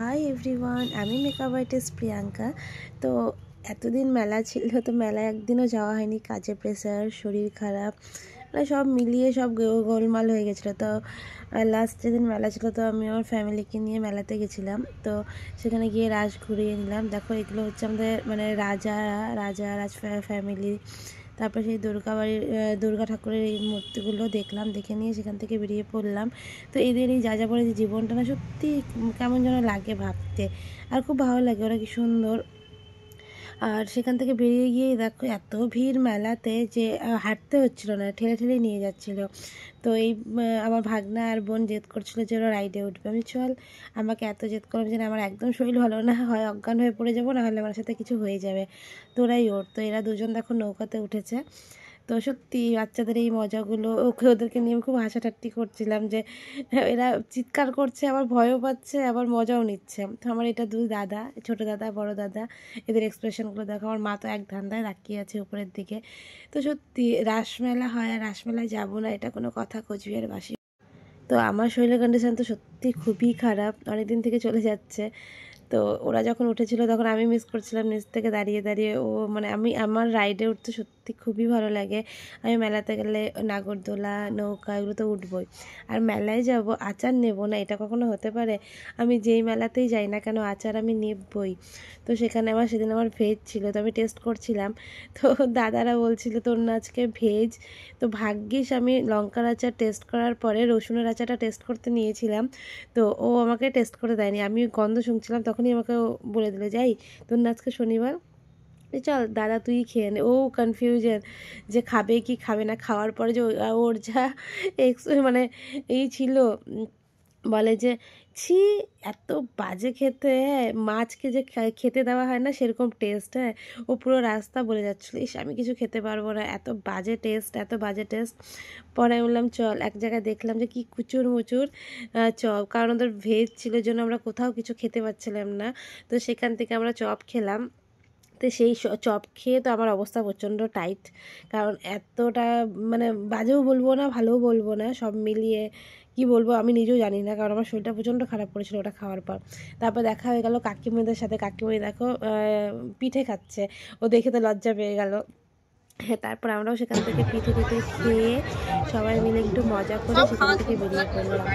Hi everyone, আমি makeup artist Priyanka. তো এতদিন মেলা ছিল, তো মেলায় একদিনও যাওয়া হয়নি। কাজে প্রেসার, শরীর খারাপ, মানে সব মিলিয়ে সব গোলমাল হয়ে গেছিলো। তো লাস্ট যেদিন মেলা ছিল, তো আমি আমার ফ্যামিলিকে নিয়ে মেলাতে গেছিলাম। তো সেখানে গিয়ে রাজ ঘুরিয়ে নিলাম। দেখো, এগুলো হচ্ছে আমাদের মানে রাজ ফ্যামিলি। তারপর সেই দুর্গা ঠাকুরের এই মূর্তিগুলো দেখলাম, দেখে নিয়ে সেখান থেকে বেরিয়ে পড়লাম। তো এদের এই যাযাবরের যে জীবনটা না, সত্যি কেমন যেন লাগে ভাবতে, আর খুব ভালো লাগে, ওরা কি সুন্দর। আর সেখান থেকে বেরিয়ে গিয়ে দেখো এত ভিড় মেলাতে যে হাঁটতে হচ্ছিল না, ঠেলে ঠেলে নিয়ে যাচ্ছিল। তো এই আমার ভাগনা আর বোন জেদ করছিল যে ওরা রাইডে উঠবে। আমি চল, আমাকে এত জেদ করলাম যে আমার একদম শরীর ভালো না, হয় অজ্ঞান হয়ে পড়ে যাবো, না হলে আমার সাথে কিছু হয়ে যাবে। তো ওরাই ওর, তো এরা দুজন দেখো নৌকাতে উঠেছে। তো সত্যি বাচ্চাদের এই মজাগুলো, ওদেরকে নিয়ে আমি খুব হাসাঠাট্টি করছিলাম যে এরা চিৎকার করছে, আবার ভয়ও পাচ্ছে, আবার মজাও নিচ্ছে। তো আমার এটা দুই দাদা, ছোটো দাদা বড় দাদা, এদের এক্সপ্রেশনগুলো দেখো। আমার মা তো এক ধান্দায় তাকিয়ে আছে উপরের দিকে। তো সত্যি রাসমেলা হয়, আর রাসমেলায় যাবো না এটা কোনো কথা, কোচবিহার বাসী। তো আমার শরীরের কন্ডিশন তো সত্যি খুবই খারাপ, অনেক দিন থেকে চলে যাচ্ছে। তো ওরা যখন উঠেছিল তখন আমি মিস করছিলাম নিচ থেকে দাঁড়িয়ে দাঁড়িয়ে। মানে আমার রাইডে উঠতে সত্যি খুবই ভালো লাগে। আমি মেলাতে গেলে নাগরদোলা, নৌকা এগুলো তো উঠবই। আর মেলায় যাব, আচার নেব না এটা কখনো হতে পারে? আমি যেই মেলাতেই যাই না কেন, আচার আমি নেবই। তো সেখানে সেদিন আমার ভেজ ছিল, তো আমি টেস্ট করছিলাম। তো দাদারা বলছিল তোর না আজকে ভেজ। তো ভাগ্যিস আমি লঙ্কার আচার টেস্ট করার পরে রসুনের আচারটা টেস্ট করতে নিয়েছিলাম। তো ও আমাকে টেস্ট করে দেয়নি, আমি গন্ধ শুনছিলাম, তখনই আমাকে বলে দিল, যাই তোর না আজকে শনিবার, চল দাদা তুই খেয়ে নে। ও কনফিউশন যে খাবে কি খাবে না। খাওয়ার পরে যে ওর যা মানে এই ছিল, বলে যে ছি এত বাজে খেতে, হ্যাঁ মাছকে যে খেতে দেওয়া হয় না সেরকম টেস্ট। হ্যাঁ, ও পুরো রাস্তা বলে যাচ্ছিলো, ইস আমি কিছু খেতে পারবো না, এত বাজে টেস্ট, এত বাজে টেস্ট। পরে আমি বললাম চল, এক জায়গায় দেখলাম যে কি কুচুর মুচুর চপ, কারণ ওদের ভেজ ছিল জন্য আমরা কোথাও কিছু খেতে পাচ্ছিলাম না। তো সেখান থেকে আমরা চপ খেলাম। তো সেই চপ খেয়ে তো আমার অবস্থা প্রচণ্ড টাইট, কারণ এতটা মানে বাজেও বলবো না, ভালোও বলবো না, সব মিলিয়ে কি বলবো আমি নিজেও জানি না, কারণ আমার শরীরটা প্রচণ্ড খারাপ করেছিল ওটা খাওয়ার পর। তারপর দেখা হয়ে গেল কাকিমণিদের সাথে, কাকিমণি দেখো পিঠে খাচ্ছে, ও দেখে তো লজ্জা পেয়ে গেল। হ্যাঁ, তারপর আমরাও সেখান থেকে পিঠে টিঠে খেয়ে সবাই মিলে একটু মজা করে সেখান থেকে বেরিয়ে পড়লাম।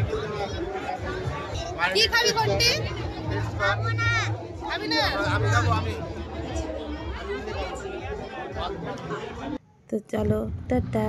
তো চলো, টাটা।